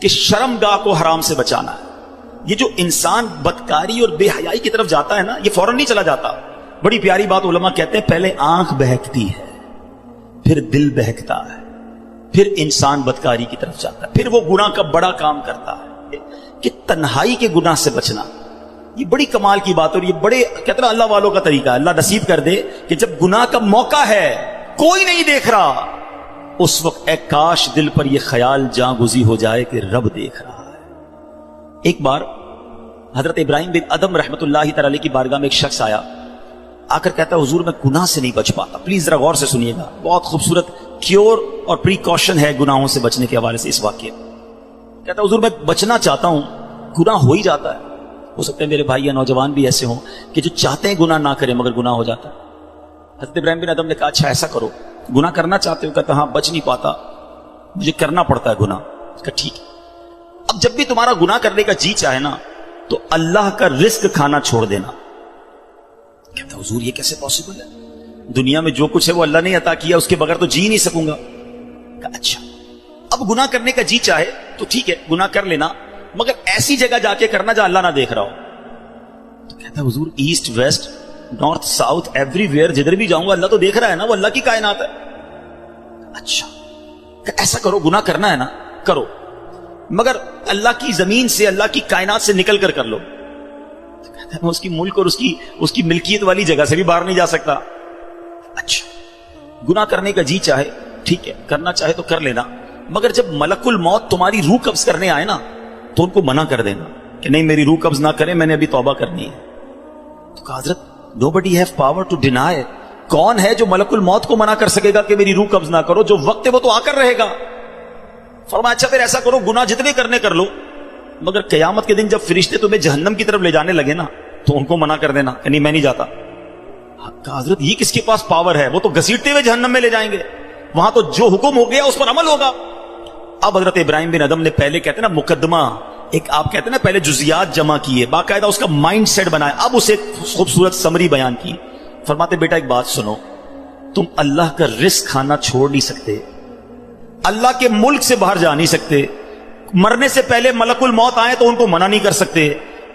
کہ شرمگاہ کو حرام سے بچانا ہے. یہ جو انسان بدکاری اور بے حیائی کی طرف جاتا ہے نا، یہ فوراً نہیں چلا جاتا. بڑی پیاری بات علماء کہتے ہیں، پہلے آنکھ بہکتی ہے، پھر دل بہکتا ہے، پھر انسان بدکاری کی طرف جاتا ہے، پھر وہ گناہ کا بڑا کام کرتا ہے. کہ تنہائی کے گناہ سے بچنا یہ بڑی کمال کی بات ہے، اور یہ بڑے کہتے ہیں اللہ والوں کا طریقہ ہے. اللہ نصیب کر دے کہ جب گناہ کا موقع ہے، کوئی نہیں دیکھ رہا، اس وقت اے کاش دل پر یہ خیال جاں گزی ہو جائے کہ رب دیکھ رہا ہے. ایک بار حضرت ابراہیم بن ادم رحمت اللہ تعالی کی بارگاہ میں ایک شخص آیا، آ کر کہتا ہے حضور میں گناہ سے نہیں بچ پاتا. پلیز ذرا غور سے سنیے گا، بہت خوبصورت کیور اور پریکاشن ہے گناہوں سے بچنے کے حوالے سے اس واقعے. کہتا ہے حضور میں بچنا چاہتا ہوں، گناہ ہو ہی جاتا ہے. ہو سکتا ہے میرے بھائی یا نوجوان بھی ایسے ہوں کہ جو چاہتے ہیں گناہ نہ کریں مگر گناہ ہو جاتا ہے. حضرت ابراہیم بن ادم نے کہا اچھا ایسا کرو، گناہ کرنا چاہتے ہو؟ کہتا ہاں بچ نہیں پاتا، مجھے کرنا پڑتا ہے گناہ. کہا ٹھیک ہے، اب جب بھی تمہارا گناہ کرنے کا جی چاہے نا تو اللہ کا رزق کھانا چھوڑ دینا. کہتا حضور یہ کیسے پاسبل ہے؟ دنیا میں جو کچھ ہے وہ اللہ نے عطا کیا، اس کے بغیر تو جی نہیں سکوں گا. کہا اچھا اب گناہ کرنے کا جی چاہے تو ٹھیک ہے گناہ کر لینا، مگر ایسی جگہ جا کے کرنا جہاں اللہ نہ دیکھ رہا ہو. تو کہتا حضور east west north south every where جدھر بھی جاؤں گا اللہ تو دیکھ رہا ہے نا، وہ اللہ کی کائنات ہے. اچھا ایسا کرو، گناہ کرنا ہے نا کرو، مگر اللہ کی زمین سے اللہ کی کائنات سے نکل کر کر لو. تو کہتا ہے میں اس کی ملک اور اس کی ملکیت والی جگہ سے بھی باہر نہیں جا سکتا. اچھا گناہ کرنے کا جی چاہے ٹھیک ہے، کرنا چاہے تو کر لینا، مگر جب ملک الموت تمہاری روح قبض کرنے آئے نا تو ان کو منع کر دینا کہ نہیں میری روح قبض نہ کرے، میں نے ابھی توبہ کرنی ہے. تو کہا حضرت nobody have power to deny. کون ہے جو ملک الموت کو منع کر سکے گا کہ میری روح قبض نہ کرو؟ جو وقت ہے وہ تو آ کر رہے گا. فرمایا اچھا پھر ایسا کرو گناہ جتنے کرنے کر لو، مگر قیامت کے دن جب فرشتے تمہیں جہنم کی طرف لے جانے لگے نا تو ان کو منع کر دینا کہ نہیں میں نہیں جاتا. کہا حضرت یہ کس کے پاس پاور ہے؟ وہ تو گھسیٹتے ہوئے جہنم میں لے جائیں گے، وہاں تو جو حکم ہو گیا اس پر عمل ہوگا. اب حضرت ابراہیم بن ادم نے پہلے کہتے ہیں نا مقدمہ، ایک آپ کہتے ہیں نا پہلے جزیات جمع کیے، باقاعدہ اس کا مائنڈ سیٹ بنایا، اب اسے خوبصورت سمری بیان کی. فرماتے بیٹا ایک بات سنو، تم اللہ کا رزق کھانا چھوڑ نہیں سکتے، اللہ کے ملک سے باہر جا نہیں سکتے، مرنے سے پہلے ملک الموت آئے تو ان کو منع نہیں کر سکتے،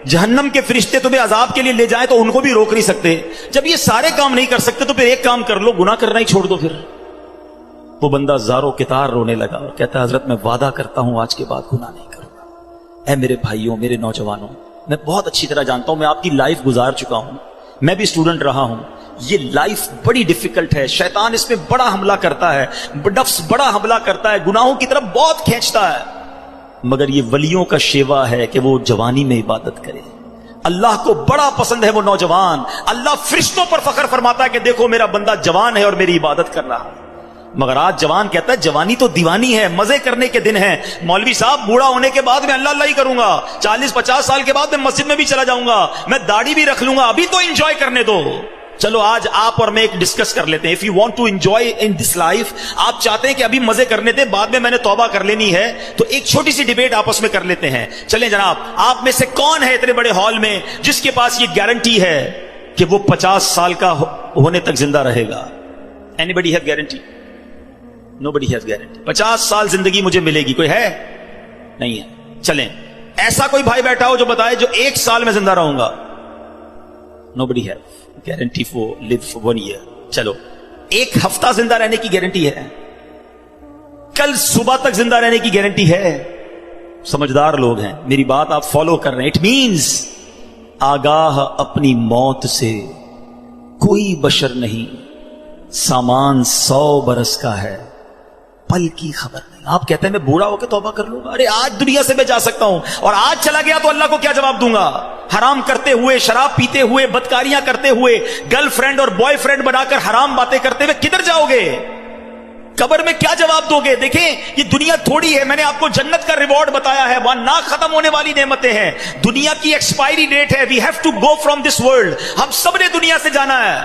جہنم کے فرشتے تمہیں عذاب کے لیے لے جائیں تو ان کو بھی روک نہیں سکتے. جب یہ سارے کام نہیں کر سکتے تو پھر ایک کام کر لو، گناہ کرنا ہی چھوڑ دو. پھر وہ بندہ زاروں کتار رونے لگا اور کہتا ہے حضرت میں وعدہ کرتا ہوں آج کے بعد گناہ نہیں کروں گا. اے میرے بھائیوں میرے نوجوانوں، میں بہت اچھی طرح جانتا ہوں، میں آپ کی لائف گزار چکا ہوں، میں بھی اسٹوڈنٹ رہا ہوں. یہ لائف بڑی ڈیفیکلٹ ہے، شیطان اس میں بڑا حملہ کرتا ہے، نفس بڑا حملہ کرتا ہے، گناہوں کی طرف بہت کھینچتا ہے، مگر یہ ولیوں کا شیوا ہے کہ وہ جوانی میں عبادت کرے. اللہ کو بڑا پسند ہے وہ نوجوان. اللہ فرشتوں پر فخر فرماتا ہے کہ دیکھو میرا بندہ جوان ہے اور میری عبادت کر رہا ہے. مگر آج جوان کہتا ہے جوانی تو دیوانی ہے، مزے کرنے کے دن ہیں. مولوی صاحب بوڑھا ہونے کے بعد میں اللہ اللہ ہی کروں گا، 40-50 سال کے بعد میں مسجد میں بھی چلا جاؤں گا، میں داڑھی بھی رکھ لوں گا، ابھی تو انجوائے کرنے دو. چلو آج آپ اور میں ایک ڈسکس کر لیتے ہیں. If you want to enjoy in this life، آپ چاہتے ہیں کہ ابھی مزے کرنے دیں، بعد میں نے توبہ کر لینی ہے، تو ایک چھوٹی سی ڈیبیٹ آپس میں کر لیتے ہیں. چلیں جناب، آپ میں سے کون ہے اتنے بڑے ہال میں جس کے پاس یہ گارنٹی ہے کہ وہ 50 سال کا ہونے تک زندہ رہے گا؟ Anybody have guarantee? Nobody has guarantee. 50 سال زندگی مجھے ملے گی، کوئی ہے؟ نہیں ہے. چلیں ایسا کوئی بھائی بیٹھا ہو جو بتائے جو 1 سال میں زندہ رہوں گا. Nobody have guarantee for live for 1 year. چلو 1 ہفتہ زندہ رہنے کی گارنٹی ہے، کل صبح تک زندہ رہنے کی گارنٹی ہے. سمجھدار لوگ ہیں، میری بات آپ فالو کر رہے ہیں. اٹ مینز آگاہ اپنی موت سے کوئی بشر نہیں، سامان 100 برس کا ہے، پل کی خبر نہیں. آپ کہتے ہیں میں بوڑھا ہو کے توبہ کر لوں گا. ارے آج دنیا سے میں جا سکتا ہوں اور آج چلا گیا تو اللہ کو کیا جواب دوں گا؟ حرام کرتے ہوئے، شراب پیتے ہوئے، بدکاریاں کرتے ہوئے، گرل فرینڈ اور بوائے فرینڈ بنا کر حرام باتیں کرتے ہوئے کدھر جاؤ گے؟ قبر میں کیا جواب دو گے؟ دیکھیں یہ دنیا تھوڑی ہے، میں نے آپ کو جنت کا ریوارڈ بتایا ہے، وہاں نہ ختم ہونے والی نعمتیں ہیں. دنیا کی ایکسپائری ڈیٹ ہے، we have to go from this world. ہم سب نے دنیا سے جانا ہے.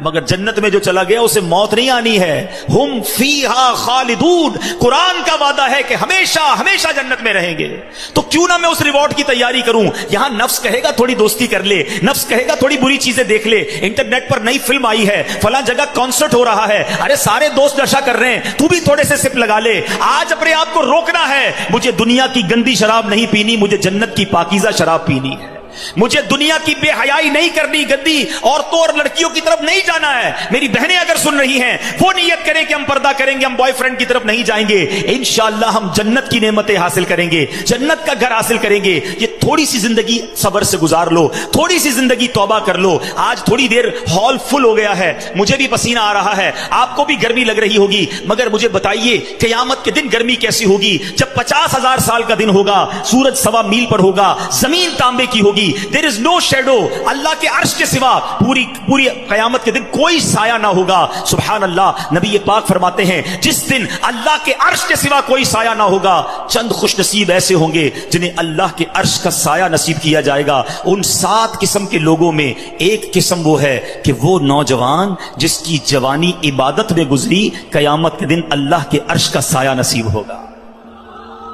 مگر جنت میں جو چلا گیا اسے موت نہیں آنی ہے. ہم فیہا خالدون, قرآن کا وعدہ ہے کہ ہمیشہ ہمیشہ جنت میں رہیں گے. تو کیوں نہ میں اس ریوارڈ کی تیاری کروں. یہاں نفس کہے گا تھوڑی دوستی کر لے, نفس کہے گا تھوڑی بری چیزیں دیکھ لے, انٹرنیٹ پر نئی فلم آئی ہے, فلاں جگہ کانسرٹ ہو رہا ہے, ارے سارے دوست نشا کر رہے ہیں, تو بھی تھوڑے سے سپ لگا لے. آج اپنے آپ کو روکنا ہے, مجھے دنیا کی گندی شراب نہیں پینی, مجھے جنت کی پاکیزہ شراب پینی ہے. مجھے دنیا کی بے حیائی نہیں کرنی, گندی عورتوں اور لڑکیوں کی طرف نہیں جانا ہے. میری بہنیں اگر سن رہی ہیں وہ نیت کریں کہ ہم پردہ کریں گے, ہم بوائے فرینڈ کی طرف نہیں جائیں گے. انشاءاللہ ہم جنت کی نعمتیں حاصل کریں گے, جنت کا گھر حاصل کریں گے. یہ تھوڑی سی زندگی صبر سے گزار لو, تھوڑی سی زندگی توبہ کر لو. آج تھوڑی دیر ہال فل ہو گیا ہے, مجھے بھی پسینہ آ رہا ہے, آپ کو بھی گرمی لگ رہی ہوگی, مگر مجھے بتائیے قیامت کے دن گرمی کیسی ہوگی جب 50,000 سال کا دن ہوگا, سورج 1.25 میل پر ہوگا, زمین تانبے کی ہوگی, there is no shadow, اللہ کے عرش کے سوا پوری قیامت کے دن کوئی سایہ نہ ہوگا. سبحان اللہ, نبی پاک فرماتے ہیں جس دن اللہ کے عرش کے سوا کوئی سایہ نہ ہوگا, چند خوش نصیب ایسے ہوں گے جنہیں اللہ کے عرش کا سایہ نصیب کیا جائے گا. ان 7 قسم کے لوگوں میں ایک قسم وہ ہے کہ وہ نوجوان جس کی جوانی عبادت میں گزری, قیامت کے دن اللہ کے عرش کا سایہ نصیب ہوگا.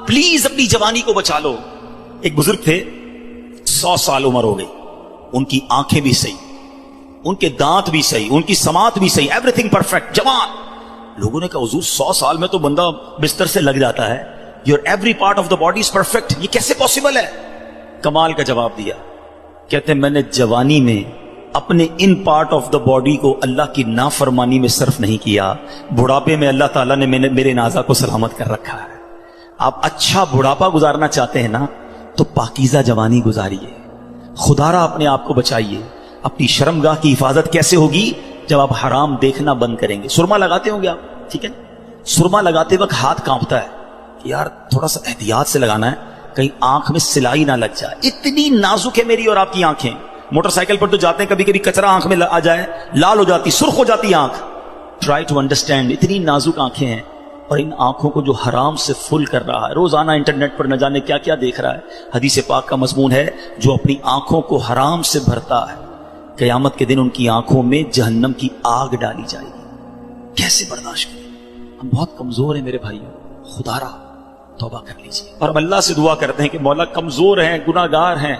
پلیز اپنی جوانی کو بچا لو. ایک بزرگ تھے, 100 سال عمر ہو گئی, ان کی آنکھیں بھی صحیح, ان کے دانت بھی صحیح, ان کی سماعت بھی صحیح, ایوری تھنگ پرفیکٹ, جوان. لوگوں نے کہا حضور 100 سال میں تو بندہ بستر سے لگ جاتا ہے, your every part of the body is perfect, یہ کیسے پاسبل ہے؟ کمال کا جواب دیا, کہتے ہیں میں نے جوانی میں اپنے in part of the body کو اللہ کی نافرمانی میں صرف نہیں کیا, بڑھاپے میں اللہ تعالیٰ نے میرے نازا کو سلامت کر رکھا ہے. آپ اچھا بڑھاپا گزارنا چاہتے ہیں نا تو پاکیزہ جوانی گزاریے, خدا را اپنے آپ کو بچائیے. اپنی شرمگاہ کی حفاظت کیسے ہوگی؟ جب آپ حرام دیکھنا بند کریں گے. سرما لگاتے ہوں گے آپ, ٹھیک ہے, سرما لگاتے وقت ہاتھ کانپتا ہے کہ یار تھوڑا سا احتیاط سے لگانا ہے, کہیں آنکھ میں سلائی نہ لگ جائے. اتنی نازک ہے میری اور آپ کی آنکھیں. موٹر سائیکل پر تو جاتے ہیں, کبھی کبھی کچرا آنکھ میں آ جائے, لال ہو جاتی, سرخ ہو جاتی آنکھ. ٹرائی ٹو انڈرسٹینڈ, اتنی نازک آنکھیں ہیں, اور ان آنکھوں کو جو حرام سے فل کر رہا ہے, روزانہ انٹرنیٹ پر نہ جانے کیا کیا دیکھ رہا ہے. حدیث پاک کا مضمون ہے جو اپنی آنکھوں کو حرام سے بھرتا ہے, قیامت کے دن ان کی آنکھوں میں جہنم کی آگ ڈالی جائے گی. کیسے برداشت کریں؟ ہم بہت کمزور ہیں میرے بھائیوں, خدا را توبہ کر لیجیے. اور ہم اللہ سے دعا کرتے ہیں کہ مولا کمزور ہیں, گناہ گار ہیں,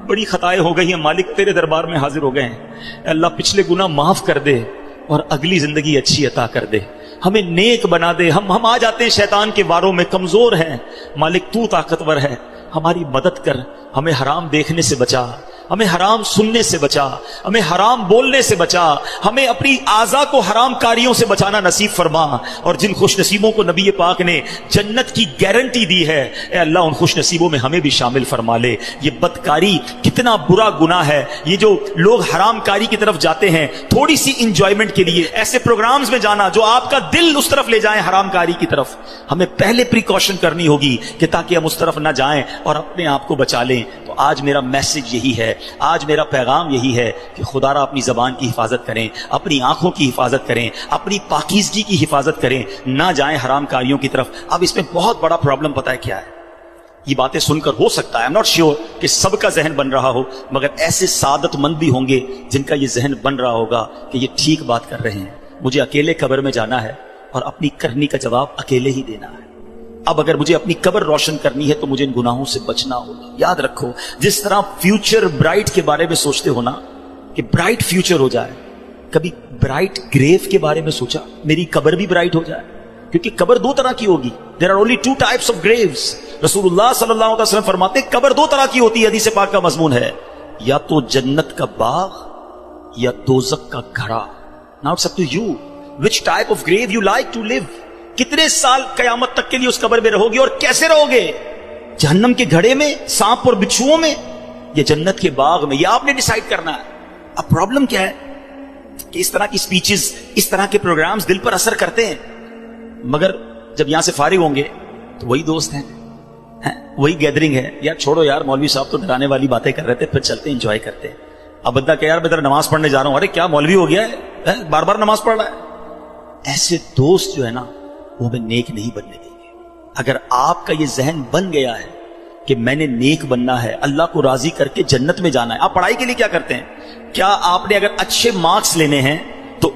بڑی خطائیں ہو گئی ہیں, مالک تیرے دربار میں حاضر ہو گئے ہیں. اللہ پچھلے گناہ معاف کر دے اور اگلی زندگی اچھی عطا کر دے, ہمیں نیک بنا دے. ہم آ جاتے ہیں شیطان کے واروں میں, کمزور ہیں. مالک تو طاقتور ہے, ہماری مدد کر, ہمیں حرام دیکھنے سے بچا, ہمیں حرام سننے سے بچا, ہمیں حرام بولنے سے بچا, ہمیں اپنی اعضاء کو حرام کاریوں سے بچانا نصیب فرما. اور جن خوش نصیبوں کو نبی پاک نے جنت کی گارنٹی دی ہے, اے اللہ ان خوش نصیبوں میں ہمیں بھی شامل فرما لے. یہ بدکاری کتنا برا گناہ ہے. یہ جو لوگ حرام کاری کی طرف جاتے ہیں تھوڑی سی انجوائمنٹ کے لیے, ایسے پروگرامز میں جانا جو آپ کا دل اس طرف لے جائیں حرام کاری کی طرف, ہمیں پہلے پریکاشن کرنی ہوگی کہ تاکہ ہم اس طرف نہ جائیں اور اپنے آپ کو بچا لیں. تو آج میرا میسج یہی ہے, آج میرا پیغام یہی ہے کہ خدا را اپنی زبان کی حفاظت کریں, اپنی آنکھوں کی حفاظت کریں, اپنی پاکیزگی کی حفاظت کریں, نہ جائیں حرام کاریوں کی طرف. اب اس میں بہت بڑا پرابلم پتہ ہے کیا ہے؟ یہ باتیں سن کر ہو سکتا ہے, I'm not sure کہ سب کا ذہن بن رہا ہو, مگر ایسے سعادت مند بھی ہوں گے جن کا یہ ذہن بن رہا ہوگا کہ یہ ٹھیک بات کر رہے ہیں, مجھے اکیلے قبر میں جانا ہے اور اپنی کرنی کا جواب اکیلے ہی دینا ہے. اب اگر مجھے اپنی قبر روشن کرنی ہے تو مجھے ان گناہوں سے بچنا ہوگا. یاد رکھو, جس طرح فیوچر برائٹ کے بارے میں سوچتے ہو نا کہ برائٹ فیوچر ہو جائے, کبھی برائٹ گریو کے بارے میں سوچا میری قبر بھی برائٹ ہو جائے, کیونکہ قبر 2 طرح کی ہوگی. There are only 2 types of graves. رسول اللہ صلی اللہ علیہ وسلم فرماتے ہیں قبر 2 طرح کی ہوتی ہے, حدیث پاک کا مضمون ہے, یا تو جنت کا باغ یا دوزخ کا گھڑا. Now it's up to you which type of grave you like to live. کتنے سال قیامت تک کے لیے اس قبر میں رہو گے اور کیسے رہو گے؟ جہنم کے گھڑے میں, سانپ اور بچھوؤں میں, یا جنت کے باغ میں؟ یہ آپ نے ڈیسائیڈ کرنا ہے. اب پرابلم کیا ہے کہ اس طرح کی سپیچز, اس طرح کے پروگرامز دل پر اثر کرتے ہیں, مگر جب یہاں سے فارغ ہوں گے تو وہی دوست ہیں, وہی گیدرنگ ہے. یار چھوڑو یار, مولوی صاحب تو ڈرانے والی باتیں کر رہے تھے, پھر چلتے انجوائے کرتے ہیں. اب بندہ کہ یار میں ذرا نماز پڑھنے جا رہا ہوں, ارے کیا مولوی ہو گیا ہے, بار بار نماز پڑھ رہا ہے. ایسے دوست جو ہے نا وہ ہمیں نیک نہیں بننے دیں گے. اگر آپ کا یہ ذہن بن گیا ہے کہ میں نے نیک بننا ہے, اللہ کو راضی کر کے جنت میں جانا ہے, آپ پڑھائی کے لیے کیا کرتے ہیں؟ کیا آپ نے اگر اچھے مارکس لینے ہیں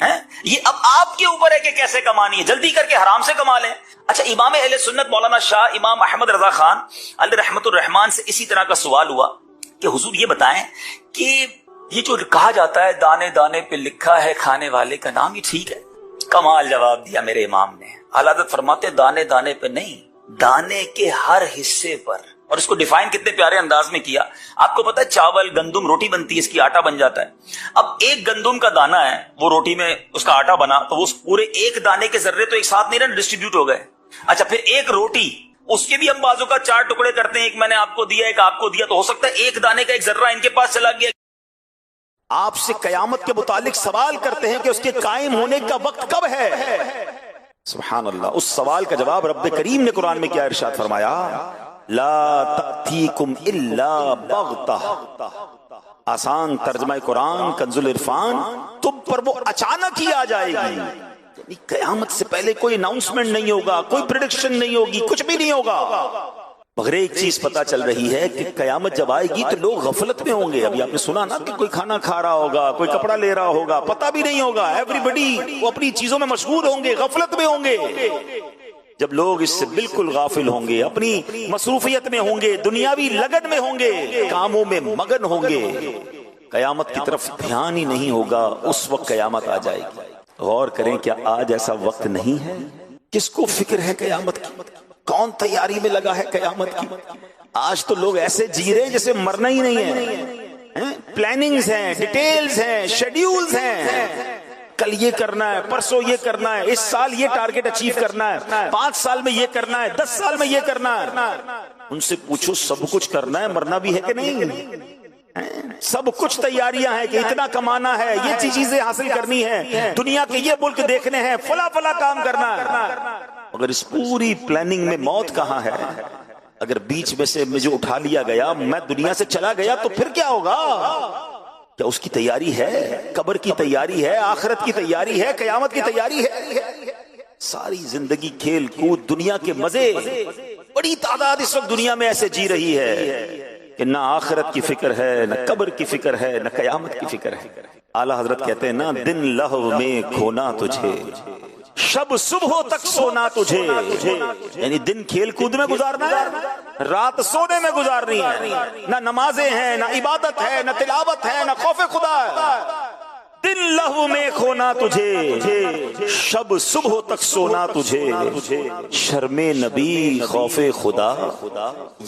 یہ اب آپ کے اوپر ہے کہ کیسے کمانی ہے، جلدی کر کے حرام سے کما لیں۔ اچھا، امام اہل سنت مولانا شاہ امام احمد رضا خان علیہ رحمت الرحمان سے اسی طرح کا سوال ہوا کہ حضور یہ بتائیں کہ یہ جو کہا جاتا ہے دانے دانے پہ لکھا ہے کھانے والے کا نام، یہ ٹھیک ہے؟ کمال جواب دیا میرے امام نے۔ اعلیٰ حضرت فرماتے دانے دانے پہ نہیں، دانے کے ہر حصے پر، اور اس کو ڈیفائن کتنے پیارے انداز میں کیا۔ آپ کو پتا ہے چاول گندم روٹی بنتی ہے، اس کی آٹا بن جاتا ہے۔ اب ایک گندم کا دانا ہے، وہ روٹی میں اس کا آٹا بنا، تو اس پورے ایک دانے کے ذرے تو ایک ساتھ نہیں رہے، ڈسٹریبیوٹ ہو گئے۔ اچھا، پھر ایک روٹی، اس کے بھی ہم بازو کا 4 ٹکڑے کرتے ہیں، ایک میں نے آپ کو دیا ایک آپ کو دیا، تو ہو سکتا ہے ایک دانے کا ایک ذرہ ان کے پاس چلا گیا۔ آپ سے قیامت کے متعلق سوال کرتے ہیں کہ اس کے قائم ہونے کا وقت کب ہے؟ سبحان اللہ، اس سوال کا جواب رب کریم نے قرآن میں کیا ارشاد فرمایا؟ لا تأتیکم الا بغتہ۔ آسان ترجمہ قرآن کنز العرفان، تم پر وہ اچانک ہی آ جائے گی، یعنی قیامت سے پہلے کوئی اناؤنسمنٹ نہیں ہوگا، کوئی پریڈکشن نہیں ہوگی، کچھ بھی نہیں ہوگا، مگر ایک چیز پتا چل رہی ہے کہ قیامت جب آئے گی تو لوگ غفلت میں ہوں گے۔ ابھی آپ نے سنا نا کہ کوئی کھانا کھا رہا ہوگا، کوئی کپڑا لے رہا ہوگا، پتہ بھی نہیں ہوگا، ایوری بڈی وہ اپنی چیزوں میں مشغول ہوں گے، غفلت میں ہوں گے۔ جب لوگ اس سے بالکل غافل ہوں گے، اپنی مصروفیت میں ہوں گے، دنیاوی لگن میں ہوں گے، کاموں میں مگن ہوں گے، قیامت کی طرف دھیان ہی نہیں ہوگا، اس وقت قیامت آ جائے گی۔ غور کریں، کیا آج ایسا وقت نہیں ہے؟ کس کو فکر ہے قیامت کی؟ کون تیاری میں لگا ہے قیامت کی؟ آج تو لوگ ایسے جی رہے ہیں جیسے مرنا ہی نہیں ہے، پلاننگز ہیں، ڈیٹیلز ہیں، شیڈیولز ہیں، کل یہ کرنا ہے، پرسوں یہ کرنا ہے، اس سال یہ ٹارگٹ اچیو کرنا ہے، 5 سال میں یہ کرنا ہے، 10 سال میں یہ کرنا ہے۔ ان سے پوچھو سب کچھ کرنا ہے، مرنا بھی ہے کہ نہیں؟ سب کچھ تیاریاں ہیں کہ اتنا کمانا ہے، یہ چیزیں حاصل کرنی ہے، دنیا کے یہ ملک دیکھنے ہیں، فلاں فلاں کام کرنا ہے۔ اگر اس پوری پلاننگ میں موت کہاں ہے؟ اگر بیچ میں سے مجھے اٹھا لیا گیا، میں دنیا سے چلا گیا، تو پھر کیا ہوگا؟ کیا اس کی تیاری ہے؟ قبر کی تیاری ہے، آخرت کی تیاری ہے، قیامت کی تیاری ہے؟ ساری زندگی کھیل کود، دنیا کے مزے، بڑی تعداد اس وقت دنیا میں ایسے جی رہی ہے کہ نہ آخرت کی فکر ہے، نہ قبر کی فکر ہے، نہ قیامت کی فکر ہے۔ اعلیٰ حضرت کہتے ہیں نا، دن لہو میں کھونا تجھے، شب صبح تک سونا تجھے، یعنی دن کھیل کود میں گزارنا ہے، رات سونے میں گزارنی ہے، نہ نمازیں ہیں، نہ عبادت ہے، نہ تلاوت ہے، نہ خوف خدا ہے۔ دن لہو میں کھونا تجھے، شب صبح تک سونا تجھے، شرم نبی خوف خدا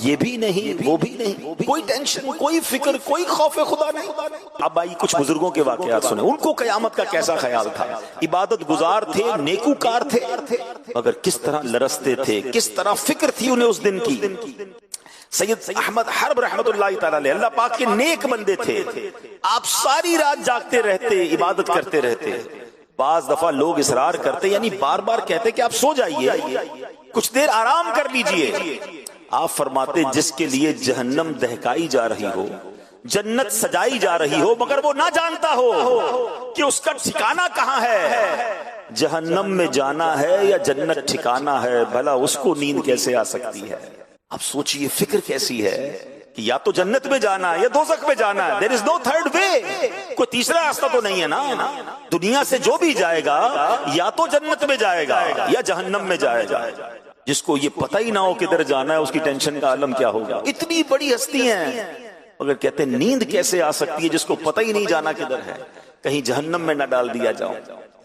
یہ بھی نہیں وہ بھی نہیں، کوئی ٹینشن، کوئی فکر، کوئی خوف خدا نہیں۔ اب آئی کچھ بزرگوں کے واقعات سنیں، ان کو قیامت کا کیسا خیال تھا۔ عبادت گزار تھے، نیکوکار تھے، مگر کس طرح لرزتے تھے، کس طرح فکر تھی انہیں اس دن کی۔ سید احمد حرب رحمت اللہ تعالی علیہ، اللہ پاک کے نیک بندے تھے، آپ ساری رات جاگتے رہتے، عبادت کرتے رہتے۔ بعض دفعہ لوگ اصرار کرتے، یعنی بار بار کہتے کہ آپ سو جائیے، کچھ دیر آرام کر لیجئے۔ آپ فرماتے جس کے لیے جہنم دہکائی جا رہی ہو، جنت سجائی جا رہی ہو، مگر وہ نہ جانتا ہو کہ اس کا ٹھکانہ کہاں ہے، جہنم میں جانا ہے یا جنت ٹھکانہ ہے، بھلا اس کو نیند کیسے آ سکتی ہے؟ اب سوچئے فکر کیسی ہے کہ یا تو جنت میں جانا ہے یا دوزخ میں جانا ہے، there is no third way، کوئی تیسرا راستہ تو نہیں ہے نا۔ دنیا سے جو بھی جائے گا یا تو جنت میں جائے گا یا جہنم میں جائے گا۔ جس کو یہ پتہ ہی نہ ہو کدھر جانا ہے، اس کی ٹینشن کا عالم کیا ہوگا۔ اتنی بڑی ہستی ہیں، اگر کہتے ہیں نیند کیسے آ سکتی ہے جس کو پتہ ہی نہیں جانا کدھر ہے، کہیں جہنم میں نہ ڈال دیا جاؤ۔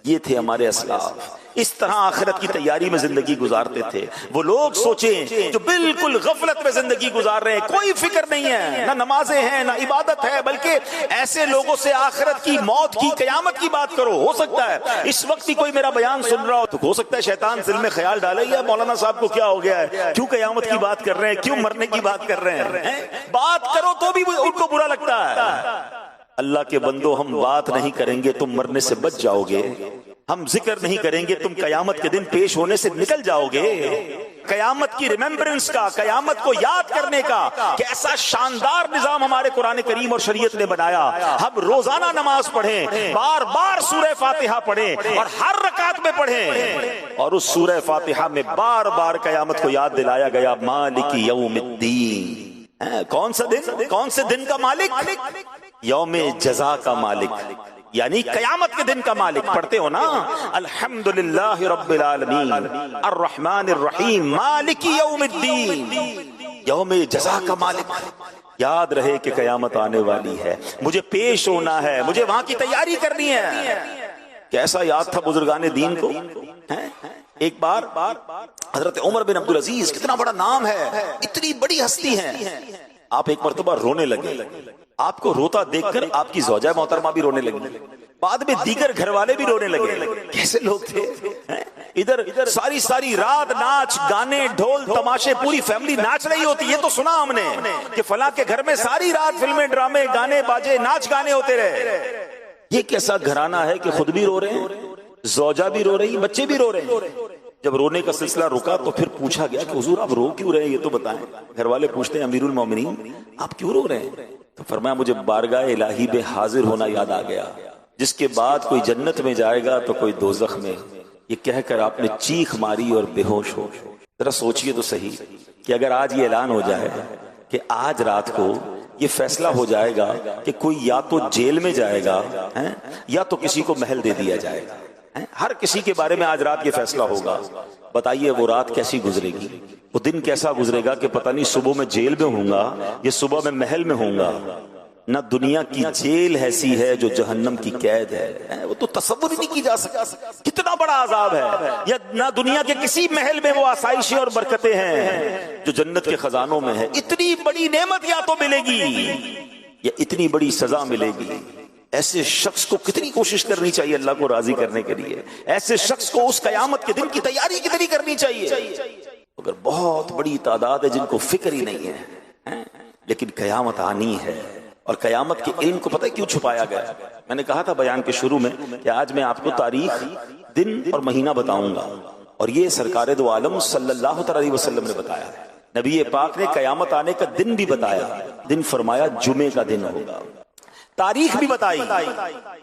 یہ تھے ہمارے اسلاف، اس طرح آخرت کی تیاری میں زندگی گزارتے تھے۔ وہ لوگ سوچیں جو بالکل غفلت میں زندگی گزار رہے ہیں، کوئی فکر نہیں ہے، نہ نمازیں ہیں، نہ عبادت ہے، بلکہ ایسے لوگوں سے آخرت کی، موت کی، قیامت کی بات کرو۔ ہو سکتا ہے اس وقت بھی کوئی میرا بیان سن رہا ہو تو ہو سکتا ہے شیطان دل میں خیال ڈالے، یا مولانا صاحب کو کیا ہو گیا ہے، کیوں قیامت کی بات کر رہے ہیں، کیوں مرنے کی بات کر رہے ہیں۔ بات کرو تو بھی ان کو برا لگتا ہے۔ اللہ کے بندو، ہم بات نہیں کریں گے تم مرنے سے بچ جاؤ گے، ہم ذکر نہیں کریں گے تم قیامت کے دن پیش ہونے سے نکل جاؤ گے۔ قیامت کی ریممبرنس کا، قیامت کو یاد کرنے کا کیسا شاندار نظام ہمارے قرآن کریم اور شریعت نے بنایا۔ ہم روزانہ نماز پڑھیں، بار بار سورہ فاتحہ پڑھیں اور ہر رکعت میں پڑھیں، اور اس سورہ فاتحہ میں بار بار قیامت کو یاد دلایا گیا، مالک یوم الدین۔ کون سا دن؟ کون سے دن کا مالک؟ یوم جزا کا مالک، یعنی قیامت کے دن کا مالک. پڑھتے ہو نا الحمدللہ رب العالمین الرحمن الرحیم مالک یوم الدین، یوم جزا کا مالک. یاد رہے کہ قیامت آنے والی ہے، مجھے پیش ہونا ہے، مجھے وہاں کی تیاری کرنی ہے. کیسا یاد تھا بزرگان دین کو. ایک بار حضرت عمر بن عبدالعزیز، کتنا بڑا نام ہے، اتنی بڑی ہستی ہیں، آپ ایک مرتبہ رونے لگے. آپ کو روتا دیکھ کر آپ کی زوجہ محترمہ بھی رونے لگی، بعد میں دیگر گھر والے بھی رونے لگے. کیسے لوگ تھے. ادھر ساری رات ناچ گانے ڈھول تماشے، پوری فیملی ناچ رہی ہوتی. یہ تو سنا ہم نے کہ فلاں کے گھر میں ساری رات فلمیں ڈرامے گانے باجے ناچ گانے ہوتے رہے. یہ کیسا گھرانہ ہے کہ خود بھی رو رہے ہیں، زوجہ بھی رو رہی، بچے بھی رو رہے ہیں. جب رونے کا سلسلہ رکا تو پھر پوچھا گیا کہ حضور آپ رو کیوں رہے ہیں، یہ تو بتائیں. گھر والے پوچھتے ہیں امیر المومنین آپ کیوں رو رہے ہیں؟ تو فرمایا مجھے بارگاہ الہی میں حاضر ہونا یاد آ گیا، جس کے بعد کوئی جنت میں جائے گا تو کوئی دوزخ میں. یہ کہہ کر آپ نے چیخ ماری اور بے ہوش ہو. ذرا سوچئے تو صحیح کہ اگر آج یہ اعلان ہو جائے کہ آج رات کو یہ فیصلہ ہو جائے گا کہ کوئی یا تو جیل میں جائے گا یا تو کسی کو محل دے دیا جائے گا. ہر کسی کے بارے میں آج رات یہ فیصلہ ہوگا. بتائیے وہ رات کیسی گزرے گی، وہ دن کیسا گزرے گا کہ پتہ نہیں صبح میں جیل میں ہوں گا یا صبح میں محل میں ہوں گا. نہ دنیا کی جیل ایسی ہے جو جہنم کی قید ہے، وہ تو تصور ہی نہیں کی جا سکتا کتنا بڑا عذاب ہے. یا نہ دنیا کے کسی محل میں وہ آسائشیں اور برکتیں ہیں جو جنت کے خزانوں میں ہے. اتنی بڑی نعمت یا تو ملے گی یا اتنی بڑی سزا ملے گی. ایسے شخص کو کتنی کوشش کرنی چاہیے اللہ کو راضی کرنے کے لیے. ایسے شخص کو اس قیامت کے دن کی تیاری کتنی کرنی چاہیے. اگر بہت بڑی تعداد ہے جن کو فکر ہی نہیں ہے، لیکن قیامت آنی ہے. اور قیامت کے علم کو پتہ ہے کیوں چھپایا گیا؟ میں نے کہا تھا بیان کے شروع میں کہ آج میں آپ کو تاریخ، دن اور مہینہ بتاؤں گا، اور یہ سرکار دو عالم صلی اللہ علیہ وسلم نے بتایا. نبی پاک نے قیامت آنے کا دن بھی بتایا. دن فرمایا جمعے کا دن ہوگا. تاریخ بھی بتائی،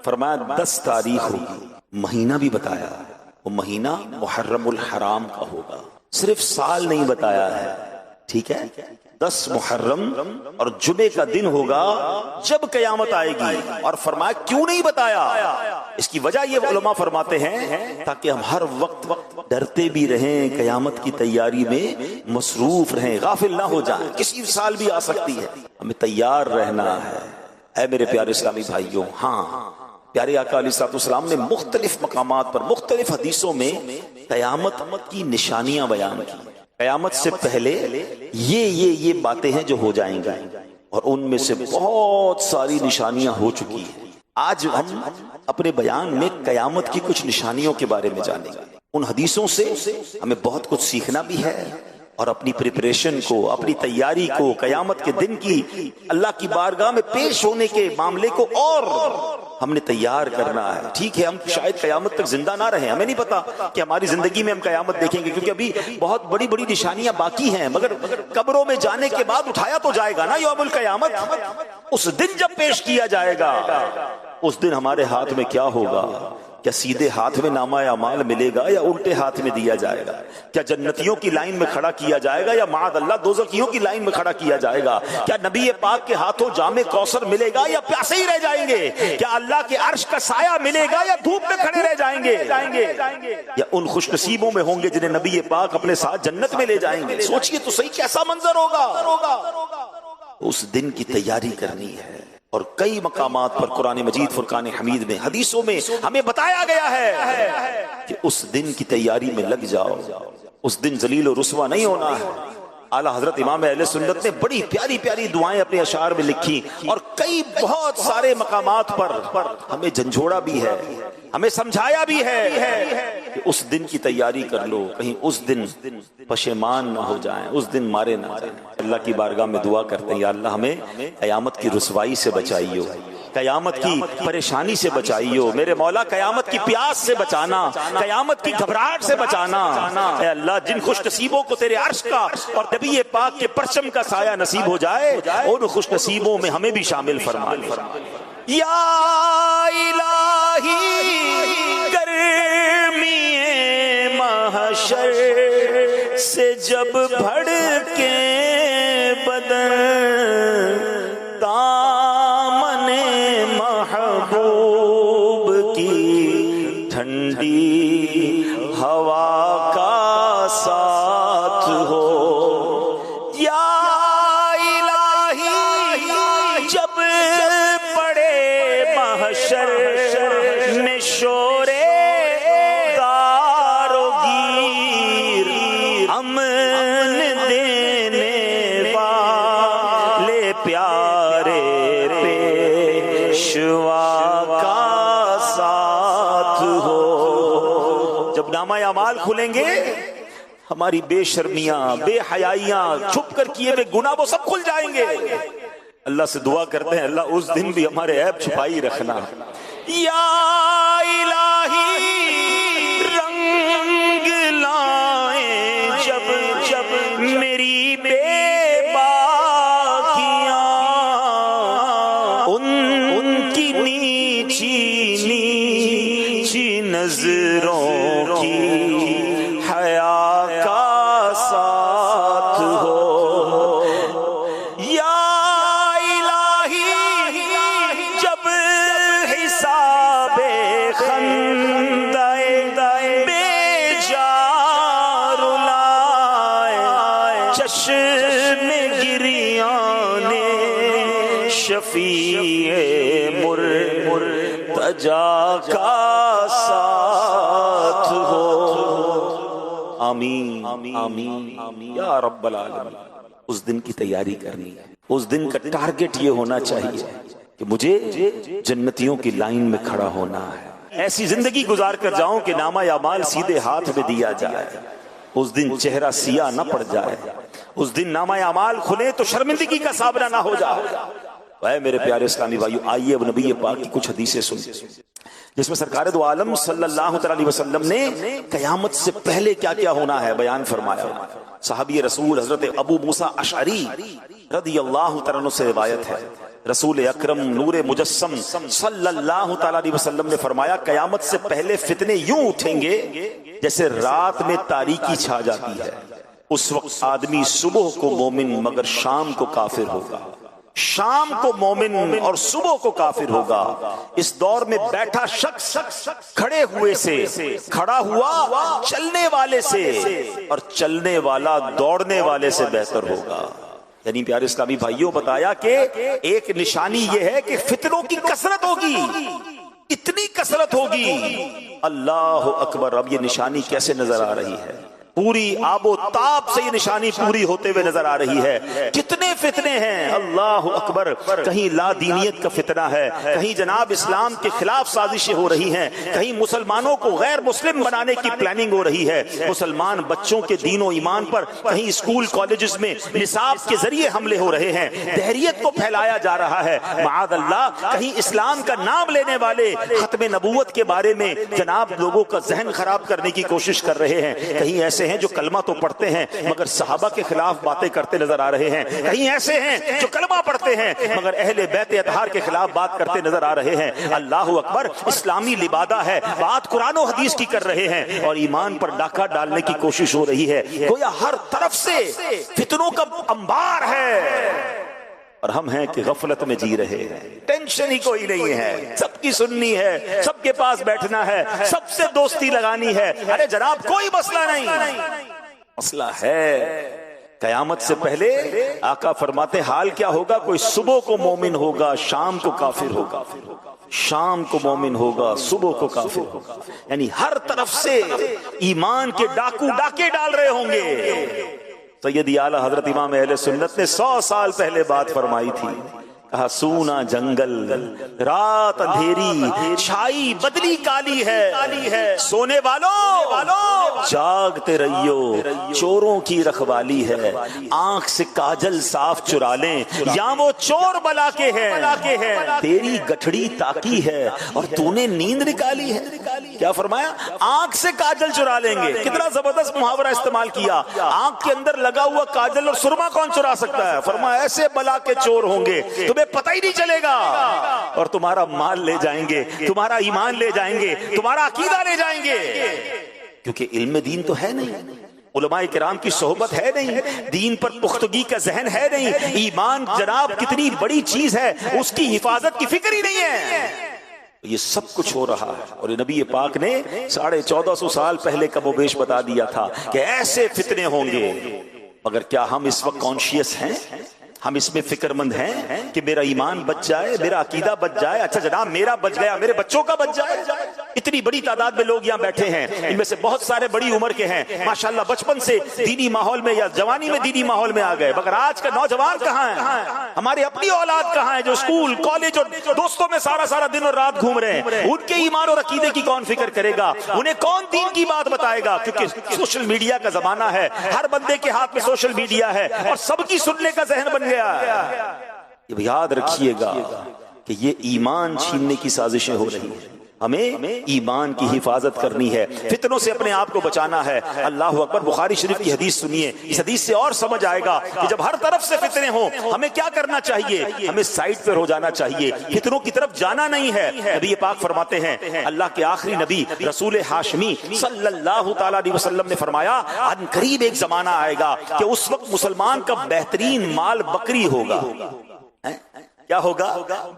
فرمایا 10 تاریخ ہوگی. مہینہ بھی بتایا، وہ مہینہ محرم الحرام کا ہوگا. صرف سال نہیں بتایا ہے، ٹھیک ہے، 10 محرم اور جمعے کا دن ہوگا جب قیامت آئے گی. اور فرمایا کیوں نہیں بتایا؟ اس کی وجہ یہ علماء فرماتے ہیں تاکہ ہم ہر وقت ڈرتے بھی رہیں، قیامت کی تیاری میں مصروف رہیں، غافل نہ ہو جائیں. کسی سال بھی آ سکتی ہے، ہمیں تیار رہنا ہے. اے میرے پیارے اسلامی بھائیوں، ہاں پیارے آقا علیہ الصلوۃ والسلام نے مختلف مقامات پر مختلف حدیثوں میں قیامت کی نشانیاں بیان کی. قیامت سے پہلے یہ باتیں ہیں جو ہو جائیں گی، اور ان میں سے بہت ساری نشانیاں ہو چکی ہیں. آج ہم اپنے بیان میں قیامت کی کچھ نشانیوں کے بارے میں جانیں گے. ان حدیثوں سے ہمیں بہت کچھ سیکھنا بھی ہے، اور اپنی پریپریشن کو، اپنی تیاری کو، قیامت کے دن کی اللہ کی بارگاہ میں پیش ہونے کے معاملے کو اور ہم نے تیار کرنا ہے. ٹھیک ہے ہم شاید قیامت تک زندہ نہ رہیں، ہمیں نہیں پتا کہ ہماری زندگی میں ہم قیامت دیکھیں گے، کیونکہ ابھی بہت بڑی بڑی نشانیاں باقی ہیں. مگر قبروں میں جانے کے بعد اٹھایا تو جائے گا نا یوم القیامت. اس دن جب پیش کیا جائے گا، اس دن ہمارے ہاتھ میں کیا ہوگا؟ کیا سیدھے ہاتھ میں نامہ اعمال ملے گا یا الٹے ہاتھ میں دیا جائے گا؟ کیا جنتیوں کی لائن میں کھڑا کیا جائے گا یا معاذ اللہ دوزخیوں کی لائن میں کھڑا کیا جائے گا؟ کیا نبی پاک کے ہاتھوں جام کوثر ملے گا یا پیاسے ہی رہ جائیں گے؟ کیا اللہ کے عرش کا سایہ ملے گا یا دھوپ میں کھڑے رہ جائیں گے؟ یا ان خوش نصیبوں میں ہوں گے جنہیں نبی پاک اپنے ساتھ جنت میں لے جائیں گے؟ سوچئے تو صحیح کیسا منظر ہوگا. اس دن کی تیاری کرنی ہے. اور کئی مقامات پر قرآن مجید فرقان حمید میں حدیثوں میں ہمیں بتایا گیا ہے کہ اس دن کی تیاری میں لگ جاؤ. اس دن ذلیل و رسوا نہیں ہونا ہے. اعلیٰ حضرت امام اہل سنت نے بڑی پیاری پیاری دعائیں اپنے اشعار میں لکھی، اور کئی بہت سارے مقامات پر ہمیں جھنجھوڑا بھی ہے، ہمیں سمجھایا بھی ہے کہ اس دن کی تیاری کر لو، کہیں اس دن پشیمان نہ ہو جائیں، اس دن مارے نہ جائیں. اللہ کی بارگاہ میں دعا کرتے ہیں یا اللہ ہمیں قیامت کی رسوائی سے بچائیو، قیامت کی پریشانی سے بچائیو. میرے مولا قیامت کی پیاس سے بچانا، قیامت کی گھبراہٹ سے بچانا. اے اللہ جن خوش نصیبوں کو تیرے عرش کا اور نبی پاک کے پرچم کا سایہ نصیب ہو جائے، ان خوش نصیبوں میں ہمیں بھی شامل فرما لے. یا الہی گرمی محشر سے جب بھڑکے بدن، دامن محبوب پیارے پیشوا کا ساتھ ہو. جب نامہ اعمال کھلیں گے ہماری بے شرمیاں، بے حیائیاں، چھپ کر کیے ہوئے گناہ وہ سب کھل جائیں گے. اللہ سے دعا کرتے ہیں اللہ اس دن بھی ہمارے عیب چھپائی رکھنا. یا الہی رنگ لائیں جب جب میری بے باکیاں، ان کی نیچی نیچی نظروں کی حیا کا ساتھ ہو. یا شفیع مرتجا کا ساتھ ہو. آمین آمین یا رب العالمین. اس دن کی تیاری کرنی ہے. اس دن کا ٹارگٹ یہ ہونا چاہیے کہ مجھے جنتیوں کی لائن میں کھڑا ہونا ہے. ایسی زندگی گزار کر جاؤں کہ نامہ اعمال سیدھے ہاتھ میں دیا جائے. اس دن چہرہ سیاہ نہ پڑ جائے. اس دن نامہ اعمال کھلے تو شرمندگی کا سامنا نہ ہو جائے. اے میرے پیارے اسلامی بھائیو، آئیے اب نبی پاک کی کچھ حدیثیں سنیں جس میں سرکار دو عالم صلی اللہ علیہ وسلم نے قیامت سے پہلے کیا کیا ہونا ہے بیان فرمایا. صحابی رسول حضرت ابو موسیٰ اشعری رضی اللہ تعالیٰ عنہ سے روایت ہے، رسول اکرم نور مجسم صلی اللہ تعالیٰ علیہ وسلم نے فرمایا قیامت سے پہلے فتنے یوں اٹھیں گے جیسے رات میں تاریکی چھا جاتی ہے. اس وقت آدمی صبح کو مومن مگر شام کو کافر ہوگا، شام کو مومن اور صبح کو کافر ہوگا. اس دور میں بیٹھا شخص کھڑے ہوئے سے، کھڑا ہوا چلنے والے سے، اور چلنے والا دوڑنے والے سے بہتر ہوگا. یعنی پیارے اسلامی بھائیوں بتایا کہ ایک نشانی یہ ہے کہ فتنوں کی کثرت ہوگی، اتنی کثرت ہوگی. اللہ اکبر. اب یہ نشانی کیسے نظر آ رہی ہے؟ پوری آب و تاب سے یہ نشانی پوری ہوتے ہوئے نظر آ رہی ہے. کتنے فتنے ہیں، اللہ اکبر. کہیں لا دینیت کا فتنہ ہے، کہیں جناب اسلام کے خلاف سازشیں ہو رہی ہیں، کہیں مسلمانوں کو غیر مسلم بنانے کی پلاننگ ہو رہی ہے، مسلمان بچوں کے دین و ایمان پر کہیں اسکول کالجز میں نصاب کے ذریعے حملے ہو رہے ہیں، دہریت کو پھیلایا جا رہا ہے. معاذ اللہ کہیں اسلام کا نام لینے والے ختم نبوت کے بارے میں جناب لوگوں کا ذہن خراب کرنے کی کوشش کر رہے ہیں. کہیں ایسے ہیں جو کلمہ تو پڑھتے ہیں مگر صحابہ کے خلاف باتیں کرتے نظر آ رہے ہیں. کہیں ایسے ہیں جو کلمہ پڑھتے ہیں مگر اہل بیت اطہار کے خلاف بات کرتے نظر آ رہے ہیں. اللہ اکبر. اسلامی لبادہ ہے، بات قرآن و حدیث کی کر رہے ہیں اور ایمان پر ڈاکہ ڈالنے کی کوشش ہو رہی ہے. گویا ہر طرف سے فتنوں کا انبار ہے اور ہم ہیں کہ غفلت میں جی رہے ہیں. ٹینشن ہی کوئی نہیں ہے، سب کی سننی ہے، سب کے پاس بیٹھنا ہے، سب سے دوستی لگانی ہے. ارے جناب کوئی مسئلہ نہیں. مسئلہ ہے قیامت سے پہلے آقا فرماتے حال کیا ہوگا؟ کوئی صبح کو مومن ہوگا، شام کو کافر ہوگا، شام کو مومن ہوگا، صبح کو کافر ہوگا. یعنی ہر طرف سے ایمان کے ڈاکو ڈاکے ڈال رہے ہوں گے. سیدی اعلیٰ حضرت امام اہل سنت نے 100 سال پہلے بات فرمائی تھی. کہا سونا جنگل، رات اندھیری، چھائی بدلی کالی ہے، سونے والوں جاگتے رہیو، چوروں کی رکھوالی ہے. آنکھ سے کاجل صاف چرا لیں یا وہ چور بلا کے ہے. تیری گٹھڑی تاکی ہے اور تو نے نیند نکالی ہے. کیا فرمایا؟ آنکھ سے کاجل چرا لیں گے. کتنا زبردست محاورہ استعمال کیا. آنکھ کے اندر لگا ہوا کاجل اور سرما کون چرا سکتا ہے؟ فرمایا ایسے بلا کے چور ہوں گے تمہیں پتہ ہی نہیں چلے گا اور تمہارا مال لے جائیں گے، تمہارا ایمان لے جائیں گے، تمہارا عقیدہ لے جائیں گے. کیونکہ علم دین تو ہے نہیں، علماء کرام کی صحبت ہے نہیں، دین پر پختگی کا ذہن ہے نہیں، ایمان جناب کتنی بڑی چیز ہے اس کی حفاظت کی فکر ہی نہیں ہے. یہ سب کچھ ہو رہا ہے اور نبی پاک نے 1450 سال پہلے کم و بیش بتا دیا تھا کہ ایسے فتنے ہوں گے. مگر کیا ہم اس وقت کانشیس ہیں؟ ہم اس میں فکر مند ہیں کہ میرا ایمان بچ جائے، میرا عقیدہ بچ جائے؟ اچھا جناب میرا بچ گیا، میرے بچوں کا بچ جائے. اتنی بڑی تعداد میں لوگ یہاں بیٹھے ہیں، ان میں سے بہت سارے بڑی عمر کے ہیں، ماشاءاللہ بچپن سے دینی ماحول میں یا جوانی میں دینی ماحول میں آ گئے، مگر آج کا نوجوان کہاں ہے؟ ہماری اپنی اولاد کہاں ہے جو اسکول کالج اور دوستوں میں سارا دن اور رات گھوم رہے ہیں؟ ان کے ایمان اور عقیدے کی کون فکر کرے گا؟ انہیں کون دین کی بات بتائے گا؟ کیونکہ سوشل میڈیا کا زمانہ ہے، ہر بندے کے ہاتھ میں سوشل میڈیا ہے اور سب کی سننے کا ذہن بن گیا ہے۔ یاد رکھیے گا کہ یہ ایمان چھیننے کی سازشیں ہو رہی ہیں، ہمیں ایمان کی حفاظت کرنی ہے، فتنوں سے اپنے آپ کو بچانا ہے۔ اللہ اکبر، بخاری شریف کی حدیث سنیے، اس حدیث سے اور سمجھ آئے گا کہ جب ہر طرف سے فتنے ہوں ہمیں کیا کرنا چاہیے؟ ہمیں سائڈ پر ہو جانا چاہیے، فتنوں کی طرف جانا نہیں ہے۔ نبی پاک فرماتے ہیں، اللہ کے آخری نبی رسول ہاشمی صلی اللہ تعالی علیہ وسلم نے فرمایا، ان قریب ایک زمانہ آئے گا کہ اس وقت مسلمان کا بہترین مال بکری ہوگا۔ کیا ہوگا؟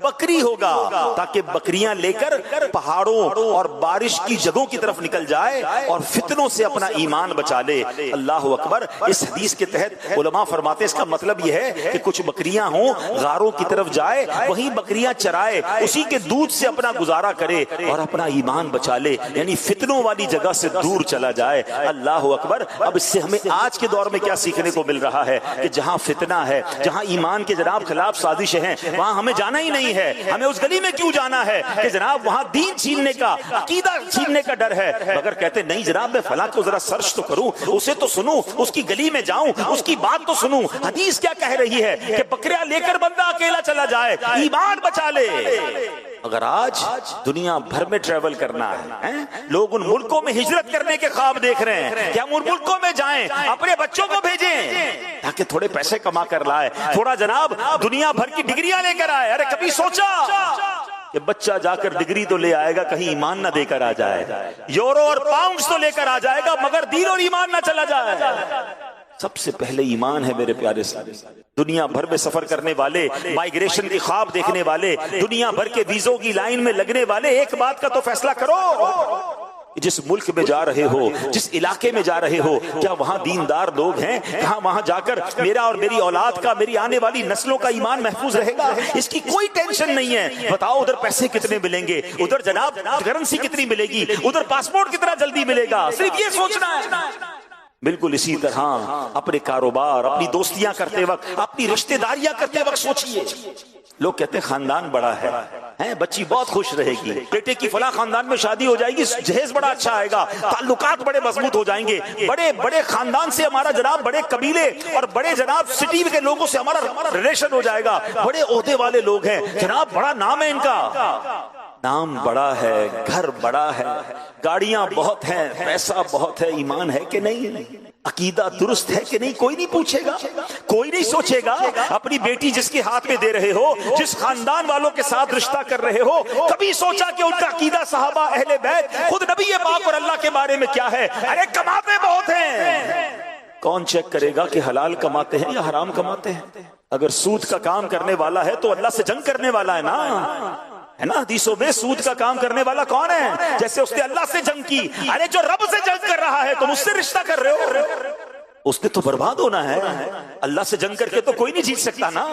بکری ہوگا، تاکہ بکریاں لے کر پہاڑوں اور بارش کی جگہوں کی طرف نکل جائے اور فتنوں سے اپنا ایمان بچا لے۔ اللہ اکبر۔ اس حدیث کے تحت علماء فرماتے ہیں اس کا مطلب یہ ہے کہ کچھ بکریاں ہوں، غاروں کی طرف جائے، وہیں بکریاں چرائے، اسی کے دودھ سے اپنا گزارا کرے اور اپنا ایمان بچا لے، یعنی فتنوں والی جگہ سے دور چلا جائے۔ اللہ اکبر۔ اب اس سے ہمیں آج کے دور میں کیا سیکھنے کو مل رہا ہے کہ جہاں فتنہ ہے، جہاں ایمان کے جناب خلاف سازشیں ہیں، وہاں ہمیں جانا ہی نہیں ہے۔ ہمیں اس گلی میں کیوں جانا ہے کہ جناب وہاں دین چھیننے کا، عقیدہ چھیننے کا ڈر ہے؟ مگر کہتے نہیں جناب میں فلاں کو ذرا سرچ تو کروں، اسے تو سنوں، اس کی گلی میں جاؤں، اس کی بات تو سنوں، حدیث کیا کہہ رہی ہے کہ بکریاں لے کر بندہ اکیلا چلا جائے، ایمان بچا لے۔ اگر آج دنیا بھر میں ٹریول کرنا ہے، لوگ ان ملکوں میں ہجرت کرنے کے خواب دیکھ رہے ہیں کہ ہم ان ملکوں میں جائیں، اپنے بچوں کو بھیجیں تاکہ تھوڑے پیسے کما کر لائے، تھوڑا جناب دنیا بھر کی ڈگریاں لے کر آئے۔ ارے کبھی سوچا کہ بچہ جا کر ڈگری تو لے آئے گا، کہیں ایمان نہ دے کر آ جائے، یورو اور پاؤنڈز تو لے کر آ جائے گا مگر دین اور ایمان نہ چلا جائے۔ سب سے پہلے ایمان ہے میرے پیارے ساتھی۔ دنیا بھر میں سفر کرنے والے، مائیگریشن کی خواب دیکھنے والے، دنیا بھر کے ویزوں کی لائن میں لگنے والے، ایک بات کا تو فیصلہ کرو، جس ملک میں جا رہے ہو، جس علاقے میں جا رہے ہو، کیا وہاں دیندار لوگ ہیں؟ کہاں وہاں جا کر میرا اور میری اولاد کا، میری آنے والی نسلوں کا ایمان محفوظ رہے گا؟ اس کی کوئی ٹینشن نہیں ہے۔ بتاؤ ادھر پیسے کتنے ملیں گے، ادھر جناب کرنسی کتنی ملے گی، ادھر پاسپورٹ کتنا جلدی ملے گا، صرف یہ سوچنا ہے۔ بالکل اسی طرح اپنے کاروبار، اپنی دوستیاں کرتے وقت، اپنی رشتہ داریاں کرتے وقت سوچئے۔ لوگ کہتے ہیں خاندان بڑا ہے، بچی بہت خوش رہے گی، بیٹے کی فلاں خاندان میں شادی ہو جائے گی، جہیز بڑا اچھا آئے گا، تعلقات بڑے مضبوط ہو جائیں گے، بڑے بڑے خاندان سے ہمارا جناب، بڑے قبیلے اور بڑے جناب سٹی کے لوگوں سے ہمارا ریلیشن ہو جائے گا، بڑے عہدے والے لوگ ہیں جناب، بڑا نام ہے ان کا۔ نام بڑا ہے، گھر بڑا ہے، گاڑیاں بہت ہیں، پیسہ بہت ہے، ایمان ہے کہ نہیں؟ عقیدہ درست ہے کہ نہیں؟ کوئی نہیں پوچھے گا، کوئی نہیں سوچے گا۔ اپنی بیٹی جس کے ہاتھ میں دے رہے ہو، جس خاندان والوں کے ساتھ رشتہ کر رہے ہو، کبھی سوچا کہ ان کا عقیدہ صحابہ، اہل بیت، خود نبی پاک اور اللہ کے بارے میں کیا ہے؟ ارے کماتے بہت ہیں، کون چیک کرے گا کہ حلال کماتے ہیں یا حرام کماتے ہیں؟ اگر سود کا کام کرنے والا ہے تو اللہ سے جنگ کرنے والا ہے نا، ہے نا؟ حدیثوں میں سود کا کام کرنے والا کون ہے؟ جیسے اس نے اللہ سے جنگ کی۔ ارے جو رب سے جنگ کر رہا ہے تم اس سے رشتہ کر رہے ہو، اس نے تو برباد ہونا ہے۔ اللہ سے جنگ کر کے تو کوئی نہیں جیت سکتا نا۔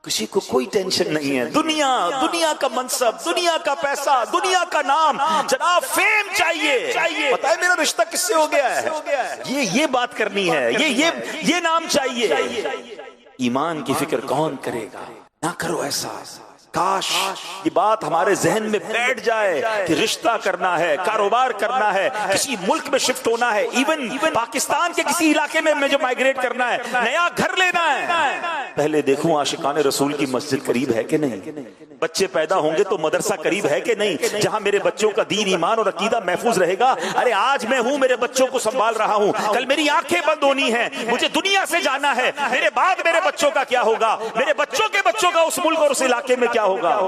کسی کو کوئی ٹینشن نہیں ہے، دنیا کا منصب، دنیا کا پیسہ، دنیا کا نام، جناب فیم چاہیے، پتہ ہے میرا رشتہ کس سے ہو گیا ہے، یہ بات کرنی ہے، یہ نام چاہیے۔ ایمان کی فکر کون کرے گا؟ نہ کرو ایسا۔ کاش یہ بات ہمارے ذہن میں بیٹھ جائے کہ رشتہ کرنا ہے، کاروبار کرنا ہے، کسی ملک میں شفٹ ہونا ہے، ایون پاکستان کے کسی علاقے میں جو مائیگریٹ کرنا ہے، نیا گھر لینا ہے، پہلے دیکھوں عاشقان رسول کی مسجد قریب ہے کہ نہیں، بچے پیدا ہوں گے تو مدرسہ قریب ہے کہ نہیں، جہاں میرے بچوں کا دین، ایمان اور عقیدہ محفوظ رہے گا۔ ارے آج میں ہوں، میرے بچوں کو سنبھال رہا ہوں، کل میری آنکھیں بند ہونی ہیں، مجھے دنیا سے جانا ہے، میرے بعد میرے بچوں کا کیا ہوگا، میرے بچوں کے بچوں کا اس ملک اور اس علاقے میں کیا ہوگا،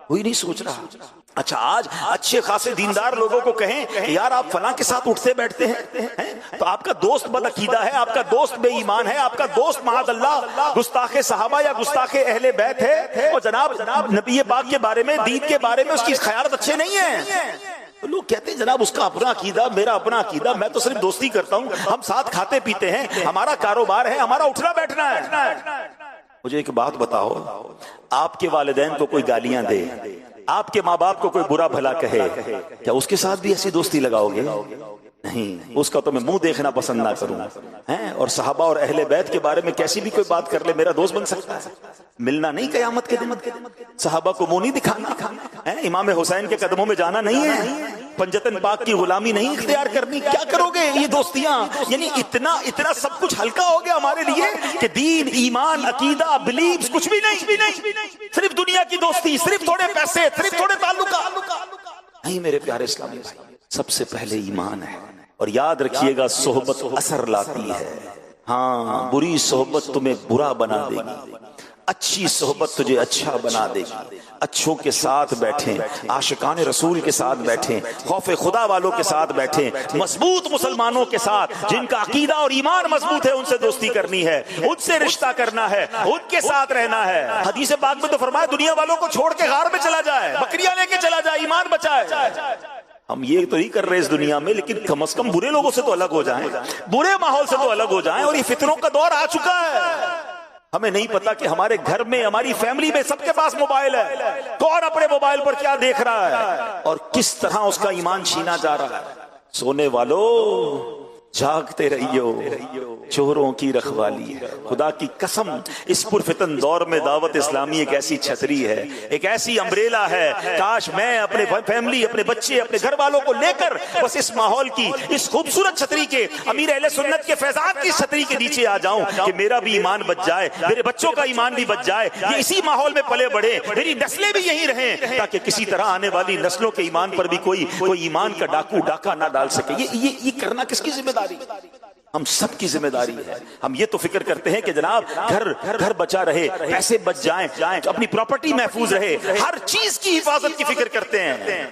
کوئی نہیں سوچ رہا۔ اچھا آج اچھے خاصے دیندار لوگوں کو کہیں کہ یار آپ فلاں کے ساتھ اٹھتے بیٹھتے ہیں تو آپ کا دوست بد عقیدہ ہے، آپ کا دوست بے ایمان ہے، آپ کا دوست معاذ اللہ گستاخ صحابہ یا گستاخ اہل بیت ہے، اور جناب نبی پاک کے بارے میں، دین کے بارے میں اس کی خیالات اچھے نہیں ہیں۔ لوگ کہتے ہیں جناب اس کا اپنا عقیدہ، میرا اپنا عقیدہ، میں تو صرف دوستی کرتا ہوں، ہم ساتھ کھاتے پیتے ہیں، ہمارا کاروبار ہے، ہمارا اٹھنا بیٹھنا ہے۔ مجھے ایک بات بتاؤ، آپ کے والدین کو کوئی گالیاں دے، آپ کے ماں باپ کو کوئی برا بھلا کہے، کیا اس کے ساتھ بھی ایسی دوستی لگاؤ گے؟ نہیں، اس کا تو میں منہ دیکھنا پسند نہ کروں. اور صحابہ اور اہل بیت کے بارے میں کیسی بھی کوئی بات کر لے، میرا دوست بن سکتا ہے؟ ملنا نہیں قیامت کے دن، صحابہ کو منہ نہیں دکھانا، امام حسین کے قدموں میں جانا نہیں ہے، پنجتن پاک کی غلامی نہیں اختیار کرنی. کیا کرو گے یہ دوستیاں؟ یعنی اتنا سب کچھ ہلکا ہو گیا ہمارے لیے کہ دین، ایمان، عقیدہ، بلیفز کچھ بھی نہیں، صرف دنیا کی دوستی، صرف تھوڑے پیسے، صرف تھوڑے تعلقات. نہیں میرے پیارے اسلامی بھائی، سب سے پہلے ایمان ہے. اور یاد رکھیے گا صحبت اثر لاتی ہے. ہاں، بری صحبت تمہیں برا بنا دے گی، اچھی صحبت تجھے اچھا بنا دے گی. اچھوں کے ساتھ بیٹھیں، عاشقان رسول کے ساتھ بیٹھیں، خوف خدا والوں کے ساتھ بیٹھیں، مضبوط مسلمانوں کے ساتھ جن کا عقیدہ اور ایمان مضبوط ہے، ان سے دوستی کرنی ہے، ان سے رشتہ کرنا ہے، ان کے ساتھ رہنا ہے. حدیث پاک میں تو فرمایا دنیا والوں کو چھوڑ کے غار میں چلا جائے، بکریاں لے کے چلا جائے، ایمان بچائے. ہم یہ تو نہیں کر رہے اس دنیا میں، لیکن کم از کم برے لوگوں سے تو الگ ہو جائیں، برے ماحول سے تو الگ ہو جائیں. اور یہ فتنوں کا دور آ چکا ہے. ہمیں نہیں پتا کہ ہمارے گھر میں، ہماری فیملی میں سب کے پاس موبائل ہے، کون اپنے موبائل پر کیا دیکھ رہا ہے اور کس طرح اس کا ایمان چھینا جا رہا ہے. سونے والو جاگتے رہیو، چوروں کی رکھوالی ہے. خدا کی قسم اس پرفتن دور میں دعوت اسلامی ایک ایسی چھتری ہے، ایک ایسی امبریلا ہے. کاش میں اپنے فیملی، اپنے بچے، اپنے گھر والوں کو لے کر بس اس ماحول کی، اس خوبصورت چھتری کے، امیر اہل سنت کے فیضان کی چھتری کے نیچے آ جاؤں کہ میرا بھی ایمان بچ جائے، میرے بچوں کا ایمان بھی بچ جائے، یہ اسی ماحول میں پلے بڑھے، میری نسلیں بھی یہی رہیں، تاکہ کسی طرح آنے والی نسلوں کے ایمان پر بھی کوئی ایمان کا ڈاکہ نہ ڈال سکے. یہ کرنا کس کی ذمہ داری؟ ہم سب کی ذمہ داری ہے. ہم یہ تو فکر کرتے ہیں کہ جناب گھر بچا رہے، پیسے بچ جائیں، اپنی پراپرٹی محفوظ رہے، ہر چیز کی حفاظت کی فکر کرتے ہیں.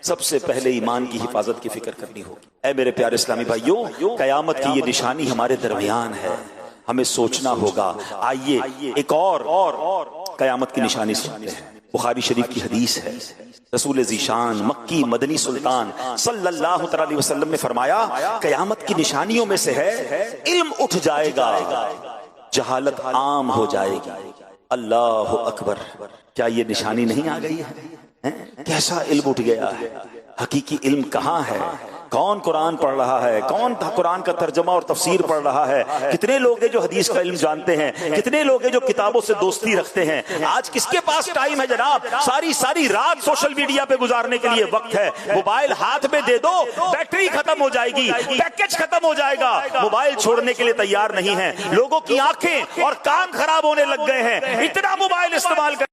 سب سے پہلے ایمان کی حفاظت کی فکر کرنی ہوگی. اے میرے پیارے اسلامی بھائیوں، قیامت کی یہ نشانی ہمارے درمیان ہے، ہمیں سوچنا ہوگا. آئیے ایک اور قیامت کی نشانی سنتے ہیں. بخاری شریف کی حدیث ہے، رسول ذیشان مکی مدنی سلطان صلی اللہ علیہ وسلم نے فرمایا، قیامت کی نشانیوں میں سے ہے علم اٹھ جائے گا، جہالت عام ہو جائے گی. اللہ اکبر! کیا یہ نشانی نہیں آ گئی ہے؟ کیسا علم اٹھ گیا ہے؟ حقیقی علم کہاں ہے؟ کون قرآن پڑھ رہا ہے؟ کون قرآن کا ترجمہ اور تفسیر پڑھ رہا ہے؟ کتنے لوگ ہیں جو حدیث کا علم جانتے ہیں؟ کتنے لوگ ہیں جو کتابوں سے دوستی رکھتے ہیں؟ آج کس کے پاس ٹائم ہے جناب؟ ساری رات سوشل میڈیا پہ گزارنے کے لیے وقت ہے. موبائل ہاتھ میں دے دو، بیٹری ختم ہو جائے گی، پیکج ختم ہو جائے گا. موبائل چھوڑنے کے لیے تیار نہیں ہے. لوگوں کی آنکھیں اور کان خراب ہونے لگ گئے ہیں، اتنا موبائل استعمال کر